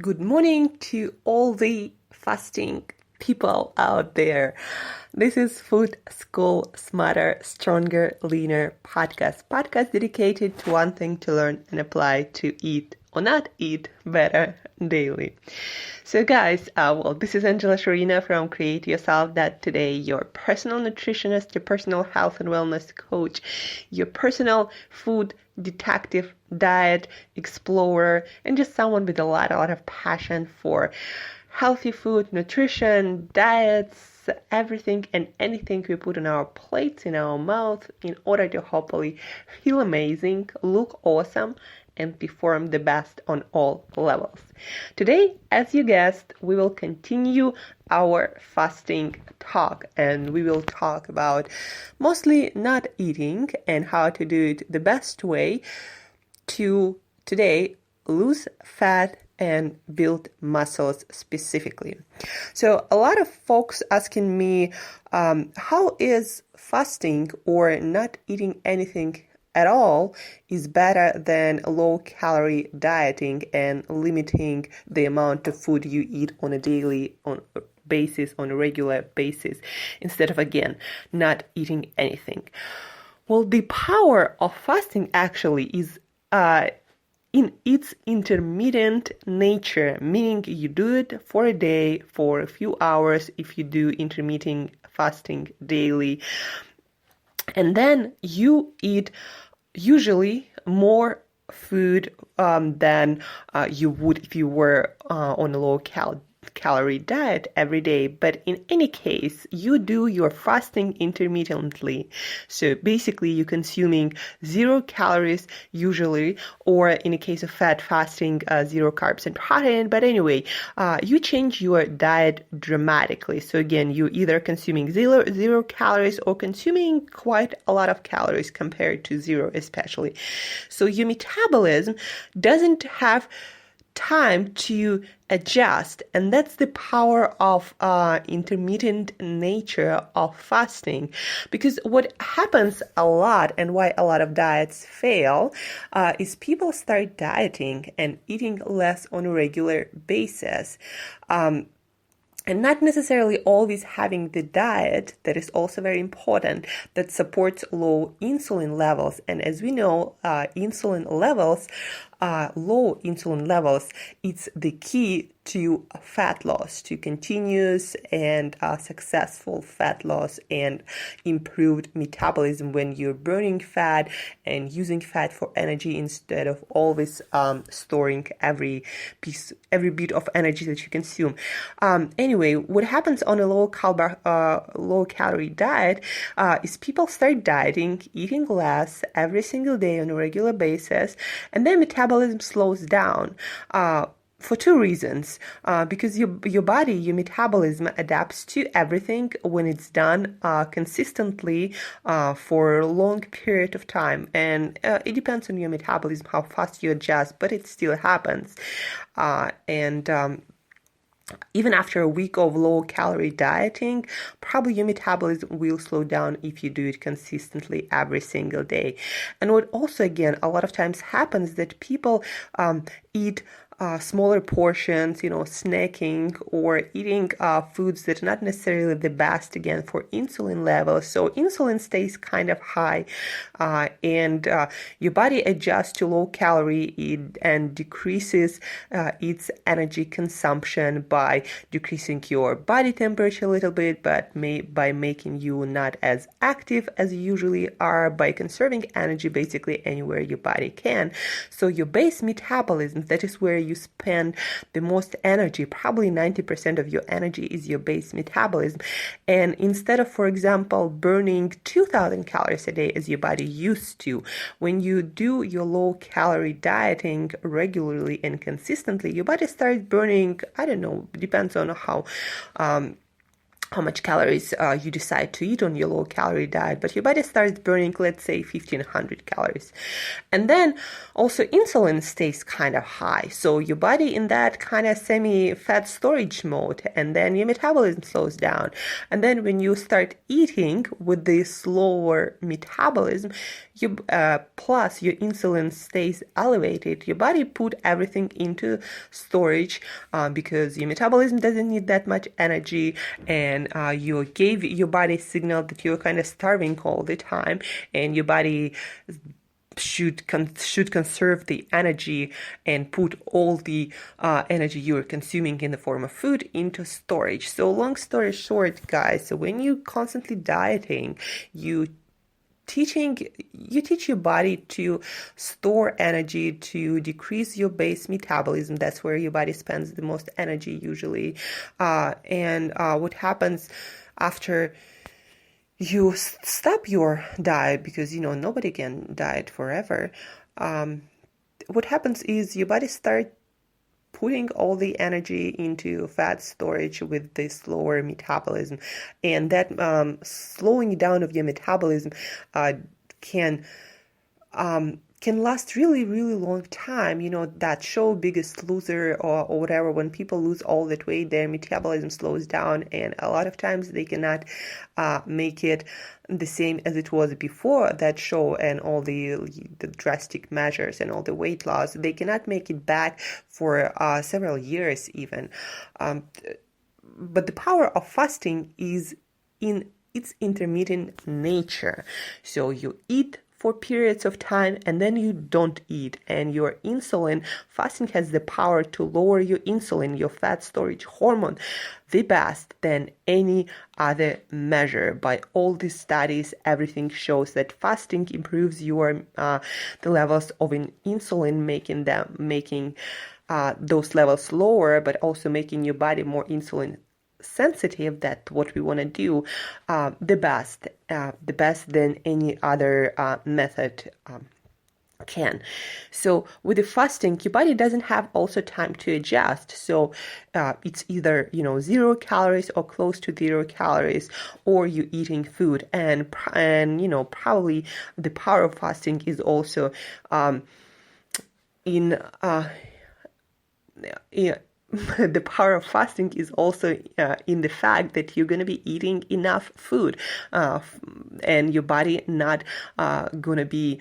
Good morning to all the fasting people out there. This is Food School Smarter, Stronger, Leaner podcast dedicated to one thing to learn and apply to eat or not eat better daily. So guys, this is Shurina from Create Yourself That Today, your personal nutritionist, your personal health and wellness coach, your personal food detective, diet explorer, and just someone with a lot of passion for healthy food, nutrition, diets, everything and anything we put on our plates, in our mouth, in order to hopefully feel amazing, look awesome, and perform the best on all levels. Today, as you guessed, we will continue our fasting talk, and we will talk about mostly not eating and how to do it the best way to today lose fat and build muscles specifically. So a lot of folks asking me, how is fasting or not eating anything at all is better than low-calorie dieting and limiting the amount of food you eat on a daily basis, on a regular basis, instead of, again, not eating anything. Well, the power of fasting actually is in its intermittent nature, meaning you do it for a day, for a few hours if you do intermittent fasting daily, and then you eat usually more food than you would if you were on a low-calorie diet every day. But in any case, you do your fasting intermittently. So basically, you're consuming 0 calories usually, or in a case of fat fasting, 0 carbs and protein. But anyway, you change your diet dramatically. So again, you're either consuming zero calories or consuming quite a lot of calories compared to 0 especially. So your metabolism doesn't have time to adjust, and that's the power of intermittent nature of fasting. Because what happens a lot, and why a lot of diets fail, is people start dieting and eating less on a regular basis. And not necessarily always having the diet that is also very important, that supports low insulin levels. And as we know, low insulin levels, it's the key to fat loss, to continuous and successful fat loss and improved metabolism when you're burning fat and using fat for energy instead of always storing every bit of energy that you consume. Anyway, what happens on a low-calorie diet is people start dieting, eating less every single day on a regular basis, and then metabolism slows down. For 2 reasons. Because your body, your metabolism adapts to everything when it's done consistently for a long period of time. And it depends on your metabolism, how fast you adjust, but it still happens. Even after a week of low-calorie dieting, probably your metabolism will slow down if you do it consistently every single day. And what also, again, a lot of times happens that people eat smaller portions, snacking or eating foods that are not necessarily the best, again, for insulin levels. So insulin stays kind of high and your body adjusts to low calorie and decreases its energy consumption by decreasing your body temperature a little bit, but by making you not as active as you usually are, by conserving energy basically anywhere your body can. So your base metabolism, that is where you spend the most energy, probably 90% of your energy is your base metabolism. And instead of, for example, burning 2,000 calories a day as your body used to, when you do your low-calorie dieting regularly and consistently, your body starts burning, I don't know, depends on how much calories you decide to eat on your low-calorie diet, but your body starts burning, let's say, 1,500 calories. And then also insulin stays kind of high. So your body in that kind of semi-fat storage mode, and then your metabolism slows down. And then when you start eating with the slower metabolism, plus your insulin stays elevated, your body put everything into storage because your metabolism doesn't need that much energy, and you gave your body a signal that you're kind of starving all the time, and your body should conserve the energy and put all the energy you're consuming in the form of food into storage. So long story short, guys, so when you constantly dieting, you teach your body to store energy, to decrease your base metabolism. That's where your body spends the most energy usually. And what happens after you stop your diet, because nobody can diet forever, what happens is your body starts putting all the energy into fat storage with this slower metabolism, and that slowing down of your metabolism can last really, really long time. That show Biggest Loser or whatever, when people lose all that weight, their metabolism slows down, and a lot of times they cannot make it the same as it was before that show, and all the drastic measures and all the weight loss, they cannot make it back for several years even. But the power of fasting is in its intermittent nature. So you eat for periods of time and then you don't eat, and your insulin, fasting has the power to lower your insulin, your fat storage hormone, the best than any other measure. By all these studies, everything shows that fasting improves your the levels of insulin, making those levels lower, but also making your body more insulin sensitive. That what we want to do, the best than any other method can. So with the fasting, your body doesn't have also time to adjust. So it's either 0 calories or close to 0 calories, or you eating food, and probably the power of fasting is also the power of fasting is also in the fact that you're going to be eating enough food, and your body not going to be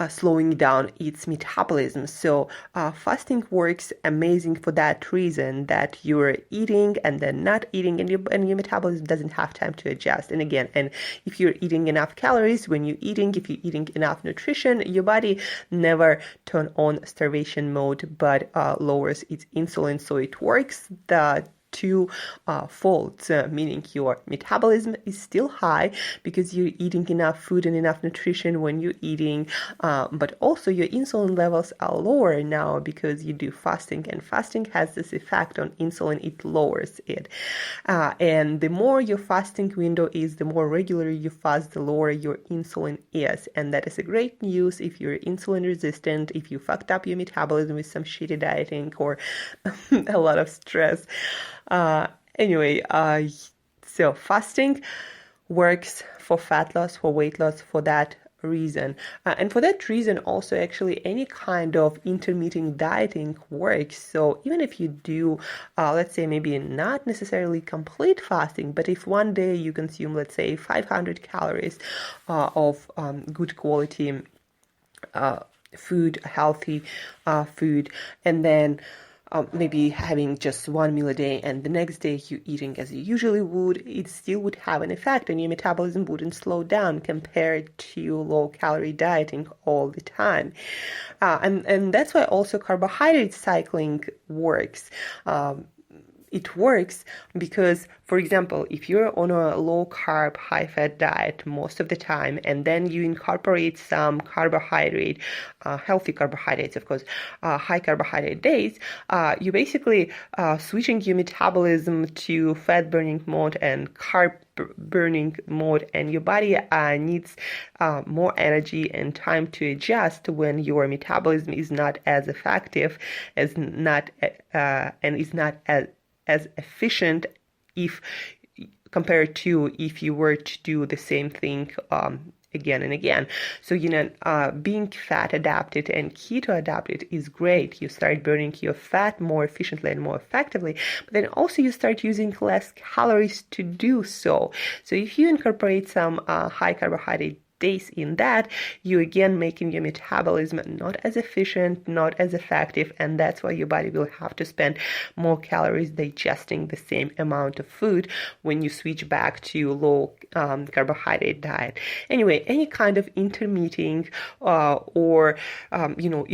slowing down its metabolism. So fasting works amazing for that reason, that you're eating and then not eating, and your metabolism doesn't have time to adjust. And again, and if you're eating enough calories when you're eating, if you're eating enough nutrition, your body never turn on starvation mode, but lowers its insulin. So it works the two folds, meaning your metabolism is still high because you're eating enough food and enough nutrition when you're eating, but also your insulin levels are lower now because you do fasting, and fasting has this effect on insulin, it lowers it. And the more your fasting window is, the more regular you fast, the lower your insulin is. And that is a great news if you're insulin resistant, if you fucked up your metabolism with some shitty dieting or a lot of stress. So fasting works for fat loss, for weight loss, for that reason. And for that reason also, actually, any kind of intermittent dieting works. So even if you do, let's say maybe not necessarily complete fasting, but if one day you consume, let's say 500 calories of good quality food, healthy food, and then maybe having just one meal a day, and the next day you eating as you usually would, it still would have an effect, and your metabolism wouldn't slow down compared to low-calorie dieting all the time. And that's why also carbohydrate cycling works. It works because, for example, if you're on a low-carb, high-fat diet most of the time, and then you incorporate some carbohydrate, healthy carbohydrates, of course, high carbohydrate days, you basically switching your metabolism to fat-burning mode and carb-burning mode, and your body needs more energy and time to adjust when your metabolism is not as effective, and is not as efficient if compared to if you were to do the same thing again and again. So being fat adapted and keto adapted is great. You start burning your fat more efficiently and more effectively, but then also you start using less calories to do so. So if you incorporate some high carbohydrate days in that, you again making your metabolism not as efficient, not as effective, and that's why your body will have to spend more calories digesting the same amount of food when you switch back to low carbohydrate diet. Anyway, any kind of intermittent or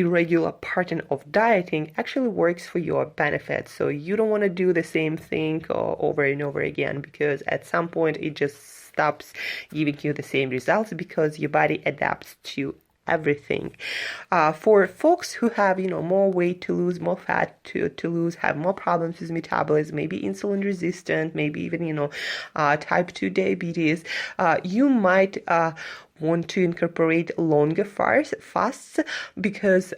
irregular pattern of dieting actually works for your benefit. So you don't want to do the same thing over and over again, because at some point it just stops giving you the same results because your body adapts to everything. For folks who have, more weight to lose, more fat to lose, have more problems with metabolism, maybe insulin resistant, maybe even, type 2 diabetes, you might want to incorporate longer fasts, because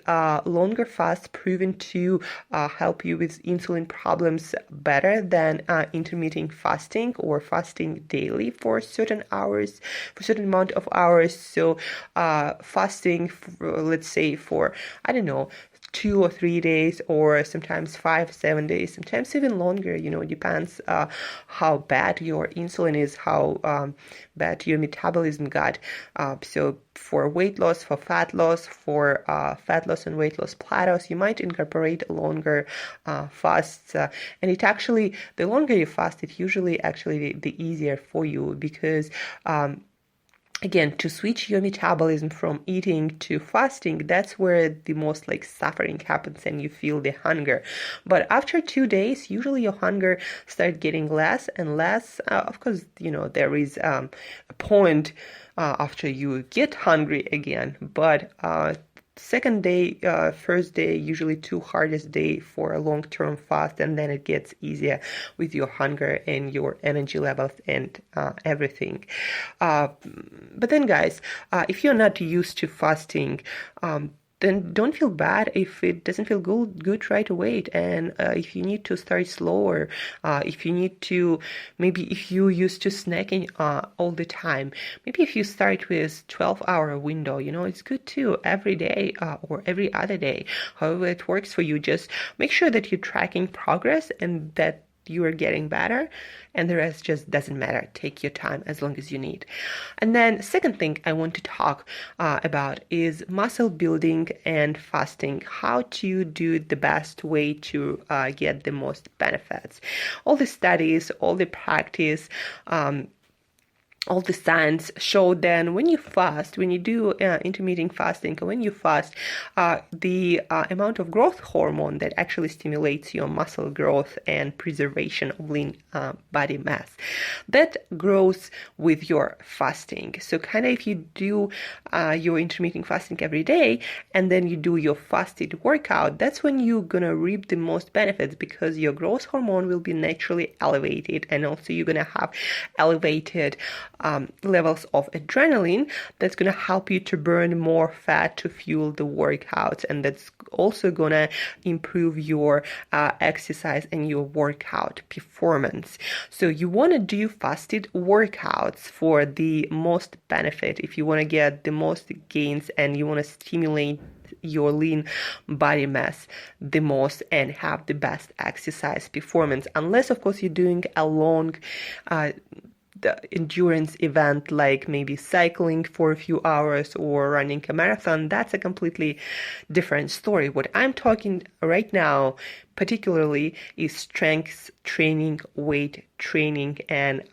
longer fasts proven to help you with insulin problems better than intermittent fasting or fasting daily for certain hours, for certain amount of hours. So fasting, let's say for, 2 or 3 days, or sometimes 5-7 days, sometimes even longer. It depends how bad your insulin is, how bad your metabolism got. So for weight loss, for fat loss, for fat loss and weight loss plateaus, you might incorporate longer fasts. And it actually, the longer you fast, it usually actually the easier for you, because again, to switch your metabolism from eating to fasting, that's where the most suffering happens and you feel the hunger. But after 2 days, usually your hunger starts getting less and less. Of course, there is a point after you get hungry again, but second day, first day, usually two hardest day for a long-term fast, and then it gets easier with your hunger and your energy levels and everything. But then, guys, if you're not used to fasting, then don't feel bad if it doesn't feel good right away. And if you need to start slower, if you need to, maybe if you used to snacking all the time, maybe if you start with 12-hour window, it's good too, every day or every other day. However it works for you, just make sure that you're tracking progress and that you are getting better, and the rest just doesn't matter. Take your time as long as you need. And then second thing I want to talk about is muscle building and fasting, how to do the best way to get the most benefits. All the studies, all the practice, all the science show then when you fast, when you do intermittent fasting, when you fast, the amount of growth hormone that actually stimulates your muscle growth and preservation of lean body mass, that grows with your fasting. So kind of if you do your intermittent fasting every day and then you do your fasted workout, that's when you're gonna reap the most benefits, because your growth hormone will be naturally elevated, and also you're gonna have elevated levels of adrenaline that's going to help you to burn more fat to fuel the workouts, and that's also going to improve your exercise and your workout performance. So you want to do fasted workouts for the most benefit if you want to get the most gains and you want to stimulate your lean body mass the most and have the best exercise performance, unless of course you're doing a long the endurance event, like maybe cycling for a few hours or running a marathon. That's a completely different story. What I'm talking right now particularly is strength training, weight training, and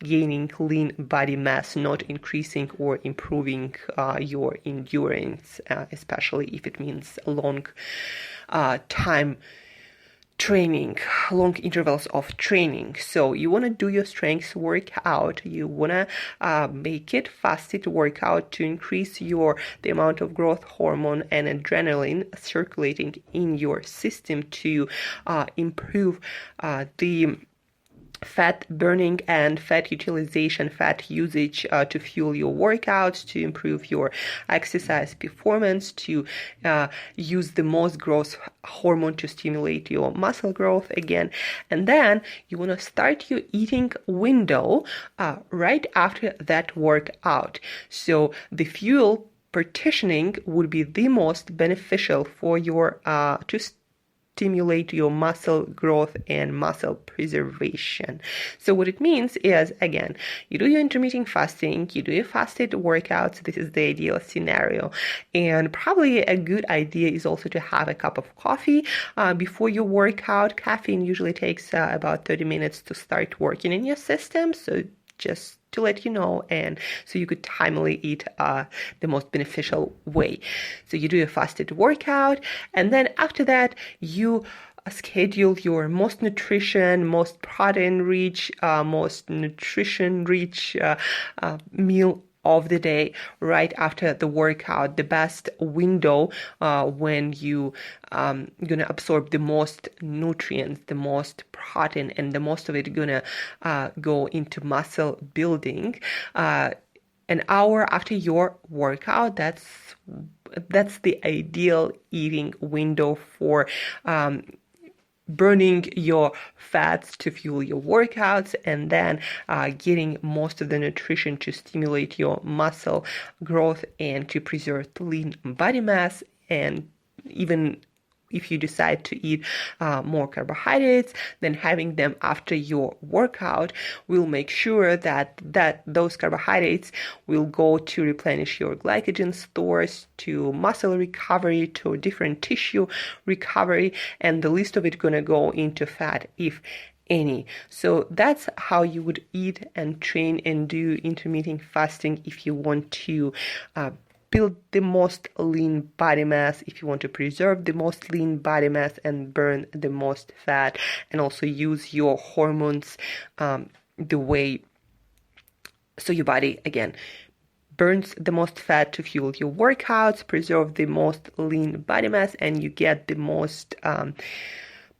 gaining lean body mass, not increasing or improving your endurance, especially if it means long time training, long intervals of training. So you want to do your strength workout. You want to make it fasted workout to increase the amount of growth hormone and adrenaline circulating in your system to improve the fat burning and fat utilization, fat usage to fuel your workouts, to improve your exercise performance, to use the most growth hormone to stimulate your muscle growth again. And then you want to start your eating window right after that workout. So the fuel partitioning would be the most beneficial for your stimulate your muscle growth and muscle preservation. So what it means is, again, you do your intermittent fasting, you do your fasted workouts. This is the ideal scenario. And probably a good idea is also to have a cup of coffee before you work out. Caffeine usually takes about 30 minutes to start working in your system. So just to let you know, and so you could timely eat the most beneficial way. So you do a fasted workout, and then after that, you schedule your most protein-rich, most nutrition-rich meal of the day right after the workout. The best window when you gonna absorb the most nutrients, the most protein, and the most of it gonna go into muscle building. An hour after your workout, that's the ideal eating window for burning your fats to fuel your workouts, and then getting most of the nutrition to stimulate your muscle growth and to preserve lean body mass. And even if you decide to eat more carbohydrates, then having them after your workout will make sure that those carbohydrates will go to replenish your glycogen stores, to muscle recovery, to different tissue recovery, and the least of it gonna go into fat, if any. So that's how you would eat and train and do intermittent fasting if you want to build the most lean body mass, if you want to preserve the most lean body mass and burn the most fat, and also use your hormones the way so your body, again, burns the most fat to fuel your workouts, preserve the most lean body mass, and you get the most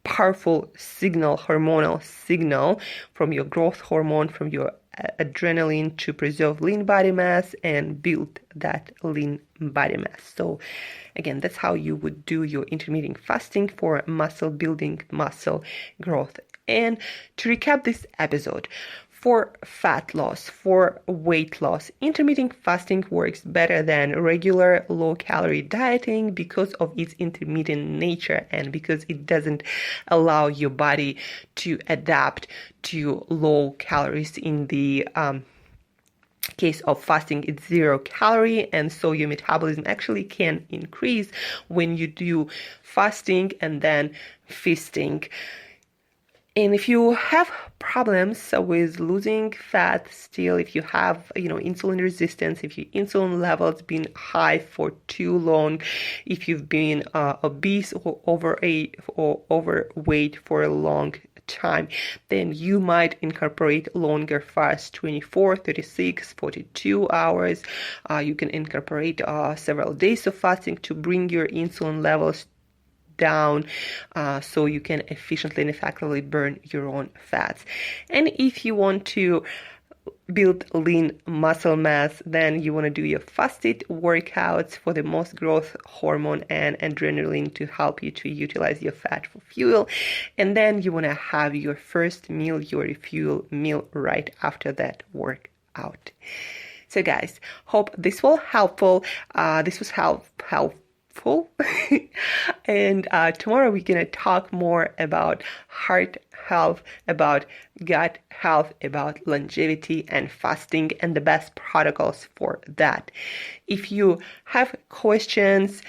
powerful hormonal signal from your growth hormone, from your adrenaline, to preserve lean body mass and build that lean body mass. So again, that's how you would do your intermittent fasting for muscle building, muscle growth. And to recap this episode, for fat loss, for weight loss, intermittent fasting works better than regular low-calorie dieting because of its intermittent nature and because it doesn't allow your body to adapt to low calories. In the case of fasting, it's 0 calorie, and so your metabolism actually can increase when you do fasting and then feasting. And if you have problems with losing fat still, if you have, insulin resistance, if your insulin levels been high for too long, if you've been obese or overweight for a long time, then you might incorporate longer fasts, 24, 36, 42 hours. You can incorporate several days of fasting to bring your insulin levels down so you can efficiently and effectively burn your own fats. And if you want to build lean muscle mass, then you want to do your fasted workouts for the most growth hormone and adrenaline to help you to utilize your fat for fuel. And then you want to have your first meal, your refuel meal, right after that workout. So guys, hope this was helpful. This was helpful. And tomorrow we're going to talk more about heart health, about gut health, about longevity and fasting, and the best protocols for that. If you have questions,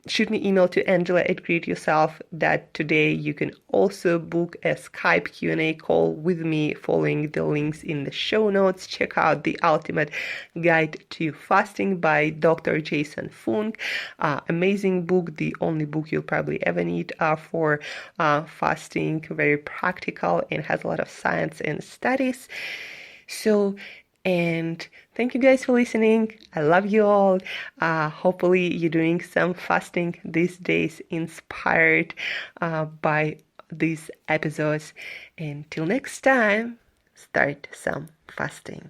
shoot me email to angela@createyourself.today. You can also book a Skype Q&A call with me following the links in the show notes. Check out The Ultimate Guide to Fasting by Dr. Jason Fung. Amazing book, the only book you'll probably ever need for fasting. Very practical and has a lot of science and studies. And thank you guys for listening. I love you all. Hopefully you're doing some fasting these days, inspired by these episodes. Until next time, start some fasting.